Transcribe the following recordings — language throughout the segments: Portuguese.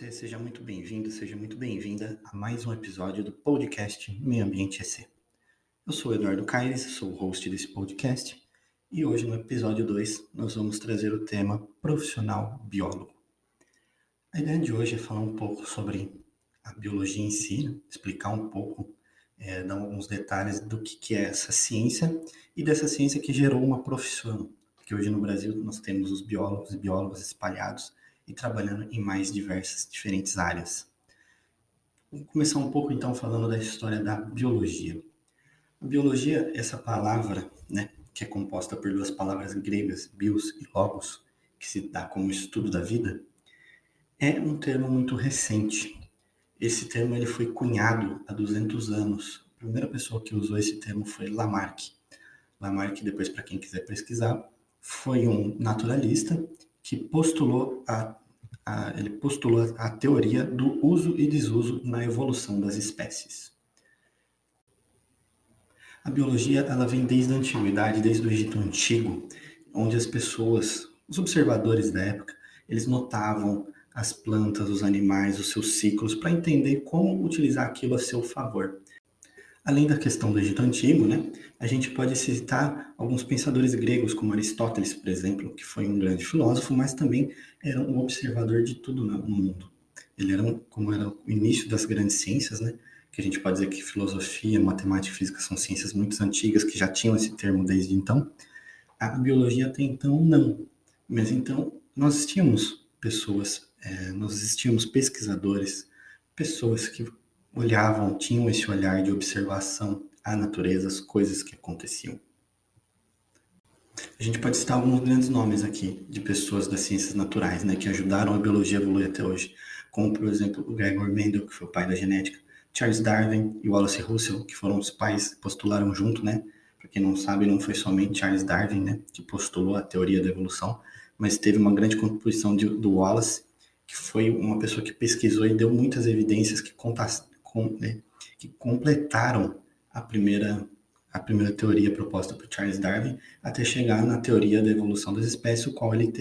você, seja muito bem-vindo, seja muito bem-vinda a mais um episódio do podcast Meio Ambiente EC. Eu sou o Eduardo Caires, sou o host desse podcast e hoje no episódio 2 nós vamos trazer o tema profissional biólogo. A ideia de hoje é falar um pouco sobre a biologia em si, né? Explicar um pouco, dar alguns detalhes do que é essa ciência e dessa ciência que gerou uma profissão, porque hoje no Brasil nós temos os biólogos e biólogas espalhados e trabalhando em mais diversas, diferentes áreas. Vamos começar um pouco então falando da história da biologia. A biologia, essa palavra, né, que é composta por duas palavras gregas, bios e logos, que se dá como estudo da vida, é um termo muito recente. Esse termo ele foi cunhado há 200 anos. A primeira pessoa que usou esse termo foi Lamarck. Lamarck, depois para quem quiser pesquisar, foi um naturalista que postulou a teoria do uso e desuso na evolução das espécies. A biologia ela vem desde a antiguidade, desde o Egito Antigo, onde as pessoas, os observadores da época, eles notavam as plantas, os animais, os seus ciclos, para entender como utilizar aquilo a seu favor. Além da questão do Egito Antigo, né, a gente pode citar alguns pensadores gregos, como Aristóteles, por exemplo, que foi um grande filósofo, mas também era um observador de tudo no mundo. Ele era, como era o início das grandes ciências, né, que a gente pode dizer que filosofia, matemática e física são ciências muito antigas, que já tinham esse termo desde então. A biologia até então não. Mas então nós tínhamos pessoas, nós existíamos pesquisadores, pessoas que olhavam, tinham esse olhar de observação à natureza, as coisas que aconteciam. A gente pode citar alguns grandes nomes aqui de pessoas das ciências naturais, né, que ajudaram a biologia a evoluir até hoje, como por exemplo o Gregor Mendel, que foi o pai da genética, Charles Darwin e Wallace Russell, que foram os pais, postularam junto, né? Para quem não sabe, não foi somente Charles Darwin, né, que postulou a teoria da evolução, mas teve uma grande contribuição do Wallace, que foi uma pessoa que pesquisou e deu muitas evidências que completaram a primeira teoria proposta por Charles Darwin, até chegar na teoria da evolução das espécies, o qual ele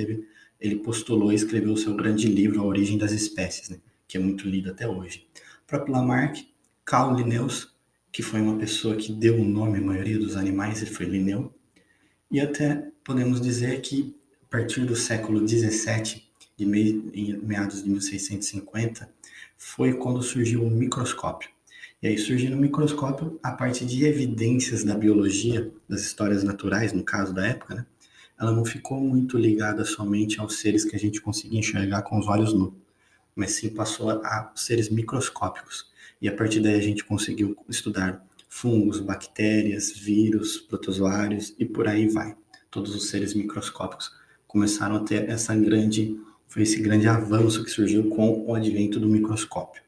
postulou e escreveu o seu grande livro, A Origem das Espécies, né, que é muito lido até hoje. O próprio Lamarck, Carl Linnaeus, que foi uma pessoa que deu o nome à maioria dos animais, ele foi Linneu, e até podemos dizer que a partir do século XVII, em meados de 1650, foi quando surgiu o microscópio. E aí, surgindo o microscópio, a parte de evidências da biologia, das histórias naturais, no caso da época, né, ela não ficou muito ligada somente aos seres que a gente conseguia enxergar com os olhos nus, mas sim passou a seres microscópicos. E a partir daí a gente conseguiu estudar fungos, bactérias, vírus, protozoários e por aí vai. Todos os seres microscópicos começaram a ter foi esse grande avanço que surgiu com o advento do microscópio.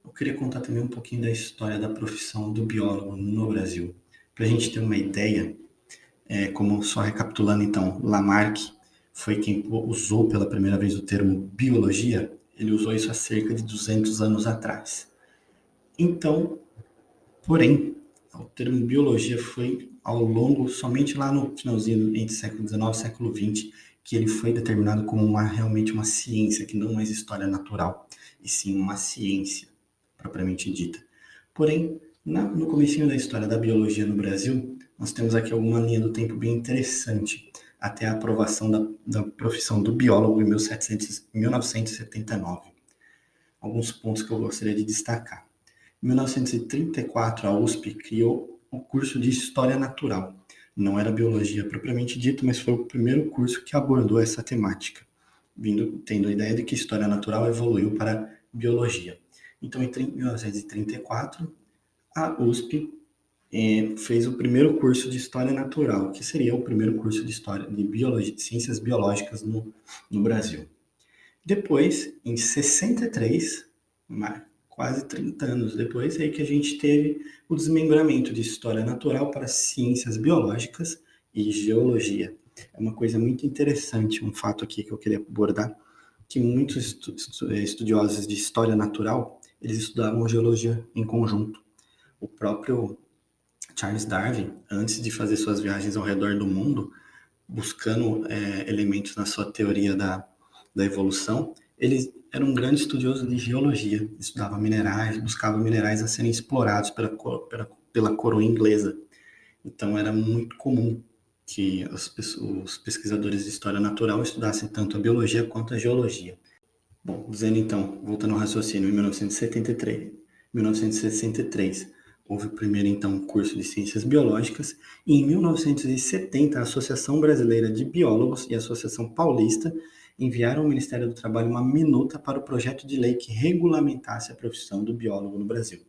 Eu queria contar também um pouquinho da história da profissão do biólogo no Brasil. Para a gente ter uma ideia, como só recapitulando então, Lamarck foi quem usou pela primeira vez o termo biologia, ele usou isso há cerca de 200 anos atrás. Então, porém, o termo biologia foi ao longo, somente lá no finalzinho, entre século XIX e século XX, que ele foi determinado como realmente uma ciência, que não mais história natural, e sim uma ciência propriamente dita. Porém, no comecinho da história da biologia no Brasil, nós temos aqui alguma linha do tempo bem interessante, até a aprovação da profissão do biólogo em 1979. Alguns pontos que eu gostaria de destacar. Em 1934, a USP criou o curso de História Natural. Não era biologia propriamente dito, mas foi o primeiro curso que abordou essa temática, tendo a ideia de que História Natural evoluiu para biologia. Então, em 1934, a USP fez o primeiro curso de História Natural, que seria o primeiro curso de História de Ciências Biológicas no Brasil. Depois, em 63, quase 30 anos depois, é que a gente teve o desmembramento de História Natural para Ciências Biológicas e Geologia. É uma coisa muito interessante, um fato aqui que eu queria abordar, que muitos estudiosos de História Natural, eles estudavam geologia em conjunto. O próprio Charles Darwin, antes de fazer suas viagens ao redor do mundo, buscando elementos na sua teoria da evolução, Ele era um grande estudioso de geologia, estudava minerais, buscava minerais a serem explorados pela coroa inglesa. Então era muito comum que os pesquisadores de história natural estudassem tanto a biologia quanto a geologia. Bom, dizendo então, voltando ao raciocínio, em 1963, houve o primeiro então curso de ciências biológicas e em 1970 a Associação Brasileira de Biólogos e a Associação Paulista enviaram ao Ministério do Trabalho uma minuta para o projeto de lei que regulamentasse a profissão do biólogo no Brasil.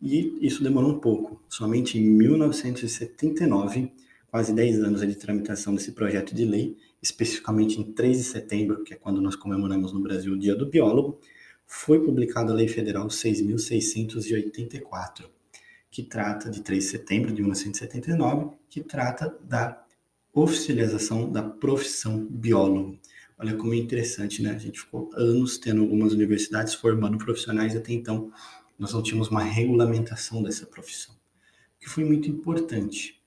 E isso demorou um pouco. Somente em 1979, quase 10 anos de tramitação desse projeto de lei, especificamente em 3 de setembro, que é quando nós comemoramos no Brasil o Dia do Biólogo, foi publicada a Lei Federal 6.684, que trata de 3 de setembro de 1979, que trata da oficialização da profissão biólogo. Olha como é interessante, né? A gente ficou anos tendo algumas universidades formando profissionais e até então nós não tínhamos uma regulamentação dessa profissão, que foi muito importante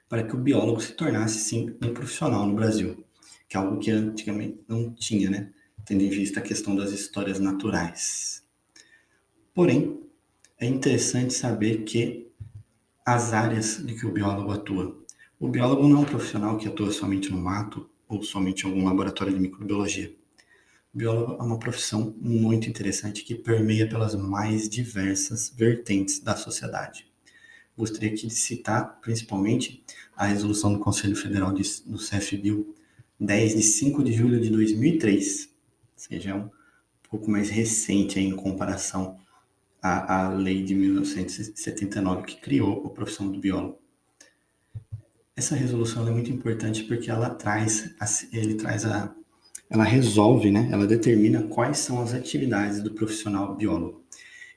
para que o biólogo se tornasse, sim, um profissional no Brasil, que é algo que antigamente não tinha, né? Tendo em vista a questão das histórias naturais. Porém, é interessante saber que as áreas de que o biólogo atua. O biólogo não é um profissional que atua somente no mato ou somente em algum laboratório de microbiologia. O biólogo é uma profissão muito interessante que permeia pelas mais diversas vertentes da sociedade. Gostaria aqui de citar, principalmente, a resolução do Conselho Federal do CFBio 10 de 5 de julho de 2003, ou seja, é um pouco mais recente em comparação à lei de 1979 que criou a profissão do biólogo. Essa resolução é muito importante porque ela resolve, né? Ela determina quais são as atividades do profissional biólogo.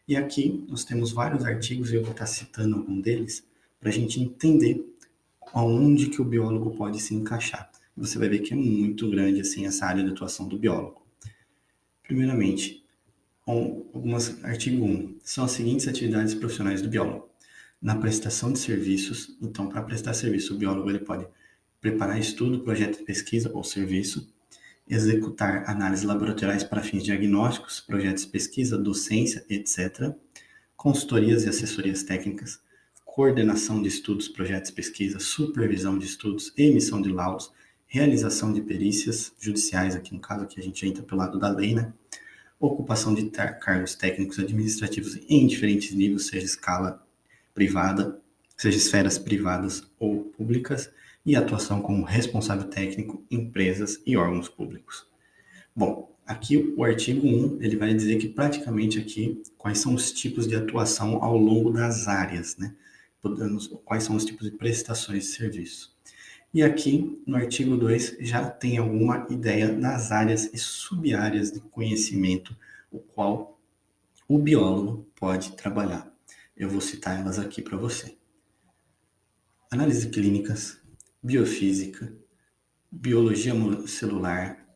E aqui nós temos vários artigos, e eu vou estar citando algum deles, para a gente entender aonde que o biólogo pode se encaixar. Você vai ver que é muito grande assim, essa área de atuação do biólogo. Primeiramente, artigo 1. São as seguintes atividades profissionais do biólogo. Na prestação de serviços, então, para prestar serviço, o biólogo ele pode preparar estudo, projeto de pesquisa ou serviço, executar análises laboratoriais para fins diagnósticos, projetos de pesquisa, docência, etc., consultorias e assessorias técnicas, coordenação de estudos, projetos de pesquisa, supervisão de estudos, emissão de laudos, realização de perícias judiciais, aqui no caso aqui a gente entra pelo lado da lei, né? Ocupação de cargos técnicos administrativos em diferentes níveis, seja escala privada, seja esferas privadas ou públicas, e atuação como responsável técnico, empresas e órgãos públicos. Bom, aqui o artigo 1, ele vai dizer que praticamente aqui quais são os tipos de atuação ao longo das áreas, né? Quais são os tipos de prestações de serviço. E aqui no artigo 2 já tem alguma ideia das áreas e sub-áreas de conhecimento, o qual o biólogo pode trabalhar. Eu vou citar elas aqui para você. Análise clínicas, biofísica, biologia celular,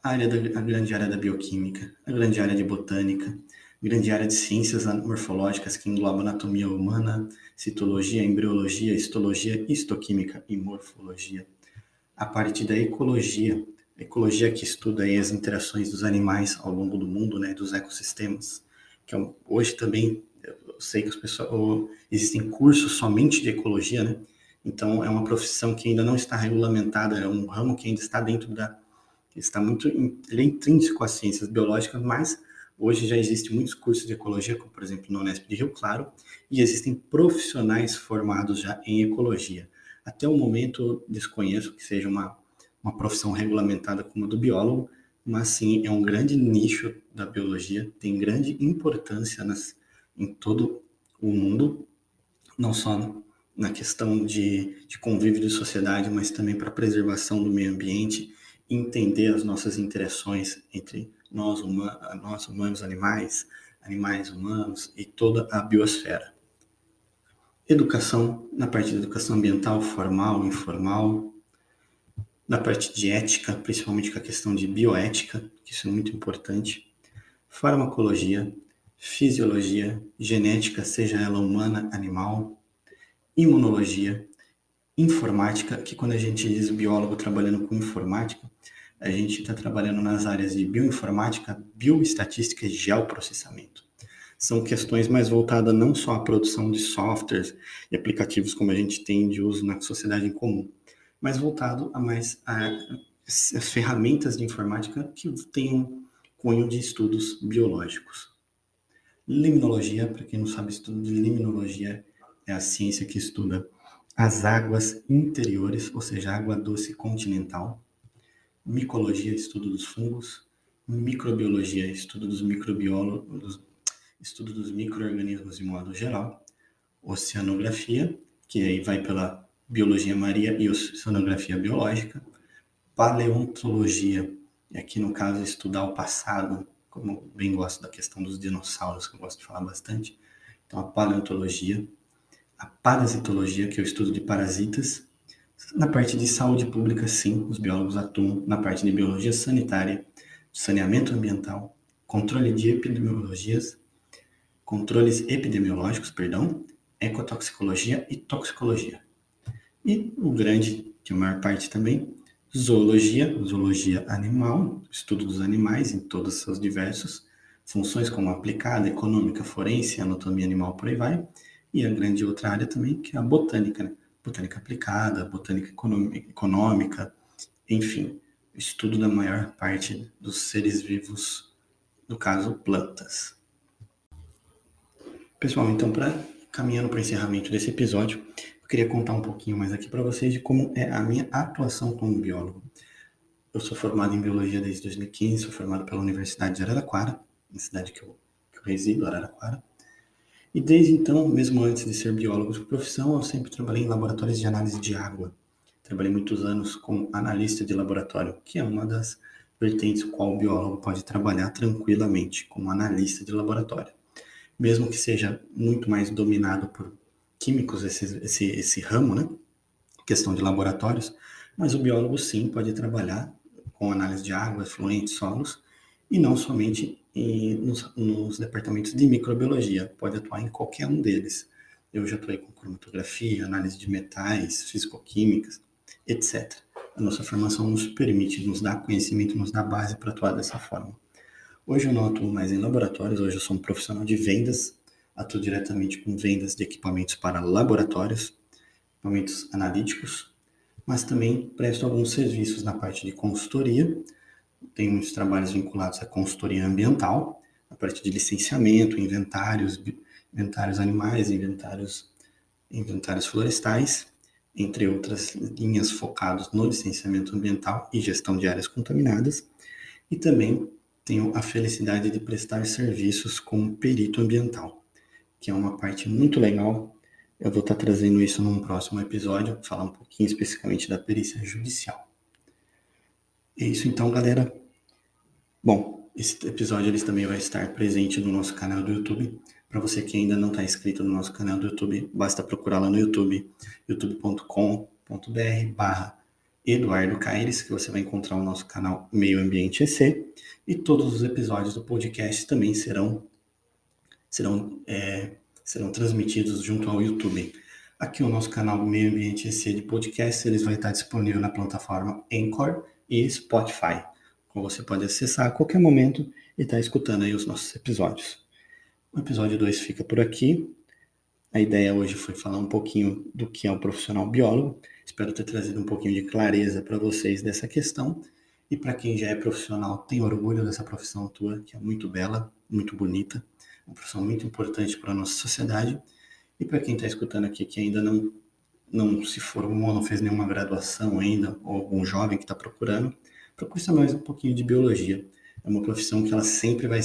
a grande área da bioquímica, a grande área de botânica, grande área de ciências morfológicas que engloba anatomia humana, citologia, embriologia, histologia, histoquímica e morfologia. A parte da ecologia, a ecologia que estuda aí as interações dos animais ao longo do mundo, né, dos ecossistemas, que hoje também eu sei que existem cursos somente de ecologia, né? Então é uma profissão que ainda não está regulamentada, é um ramo que ainda está ele é intrínseco às ciências biológicas, mas hoje já existem muitos cursos de ecologia, como por exemplo no Unesp de Rio Claro, e existem profissionais formados já em ecologia. Até o momento eu desconheço que seja uma profissão regulamentada como a do biólogo, mas sim é um grande nicho da biologia, tem grande importância em todo o mundo, não só na questão de convívio de sociedade, mas também para a preservação do meio ambiente, entender as nossas interações entre nós humanos, animais humanos e toda a biosfera. Educação, na parte de educação ambiental, formal, informal, na parte de ética, principalmente com a questão de bioética, que isso é muito importante, farmacologia, fisiologia, genética, seja ela humana, animal, imunologia, informática, que quando a gente diz biólogo trabalhando com informática, a gente está trabalhando nas áreas de bioinformática, bioestatística e geoprocessamento. São questões mais voltadas não só à produção de softwares e aplicativos como a gente tem de uso na sociedade em comum, mas voltado a mais as ferramentas de informática que tenham cunho de estudos biológicos. Limnologia, para quem não sabe, estudo de limnologia é a ciência que estuda as águas interiores, ou seja, água doce continental. Micologia, estudo dos fungos. Microbiologia, estudo dos estudo dos micro-organismos de modo geral. Oceanografia, que aí vai pela biologia marinha e oceanografia biológica. Paleontologia, e aqui no caso estudar o passado, como eu bem gosto da questão dos dinossauros, que eu gosto de falar bastante. Então, a paleontologia. A parasitologia, que é o estudo de parasitas. Na parte de saúde pública, sim, os biólogos atuam na parte de biologia sanitária, saneamento ambiental, controles epidemiológicos, ecotoxicologia e toxicologia. E o grande, que é a maior parte também, zoologia animal, estudo dos animais em todos os seus diversos funções, como aplicada, econômica, forense, anatomia animal, por aí vai. E a grande outra área também, que é a botânica, né? Botânica aplicada, botânica econômica, enfim, estudo da maior parte dos seres vivos, no caso, plantas. Pessoal, então, caminhando para o encerramento desse episódio, eu queria contar um pouquinho mais aqui para vocês de como é a minha atuação como biólogo. Eu sou formado em biologia desde 2015, sou formado pela Universidade de Araraquara, na cidade que eu resido, Araraquara. E desde então, mesmo antes de ser biólogo de profissão, eu sempre trabalhei em laboratórios de análise de água. Trabalhei muitos anos como analista de laboratório, que é uma das vertentes qual o biólogo pode trabalhar tranquilamente, como analista de laboratório. Mesmo que seja muito mais dominado por químicos, esse ramo, né? Questão de laboratórios, mas o biólogo sim pode trabalhar com análise de água, efluentes, solos, e não somente nos departamentos de microbiologia, pode atuar em qualquer um deles. Eu já atuei com cromatografia, análise de metais, fisicoquímicas, etc. A nossa formação nos permite, nos dá conhecimento, nos dá base para atuar dessa forma. Hoje eu não atuo mais em laboratórios, hoje eu sou um profissional de vendas, atuo diretamente com vendas de equipamentos para laboratórios, equipamentos analíticos, mas também presto alguns serviços na parte de consultoria. Tenho muitos trabalhos vinculados à consultoria ambiental, a parte de licenciamento, inventários animais, inventários florestais, entre outras linhas focadas no licenciamento ambiental e gestão de áreas contaminadas. E também tenho a felicidade de prestar serviços como perito ambiental, que é uma parte muito legal. Eu vou estar trazendo isso num próximo episódio, falar um pouquinho especificamente da perícia judicial. É isso então, galera. Bom, esse episódio ele também vai estar presente no nosso canal do YouTube. Para você que ainda não está inscrito no nosso canal do YouTube, basta procurar lá no YouTube, youtube.com.br/Eduardo Caires, que você vai encontrar o nosso canal Meio Ambiente EC. E todos os episódios do podcast também serão transmitidos junto ao YouTube. Aqui o nosso canal Meio Ambiente EC de podcast, eles vai estar disponível na plataforma Anchor e Spotify. Então você pode acessar a qualquer momento e estar escutando aí os nossos episódios. O episódio 2 fica por aqui. A ideia hoje foi falar um pouquinho do que é o profissional biólogo. Espero ter trazido um pouquinho de clareza para vocês dessa questão. E para quem já é profissional, tem orgulho dessa profissão tua, que é muito bela, muito bonita. Uma profissão muito importante para a nossa sociedade. E para quem está escutando aqui que ainda não se formou, não fez nenhuma graduação ainda, ou algum jovem que está procure saber mais um pouquinho de biologia. É uma profissão que ela sempre vai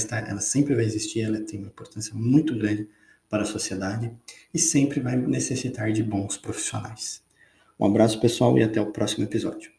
existir, ela tem uma importância muito grande para a sociedade e sempre vai necessitar de bons profissionais. Um abraço, pessoal, e até o próximo episódio.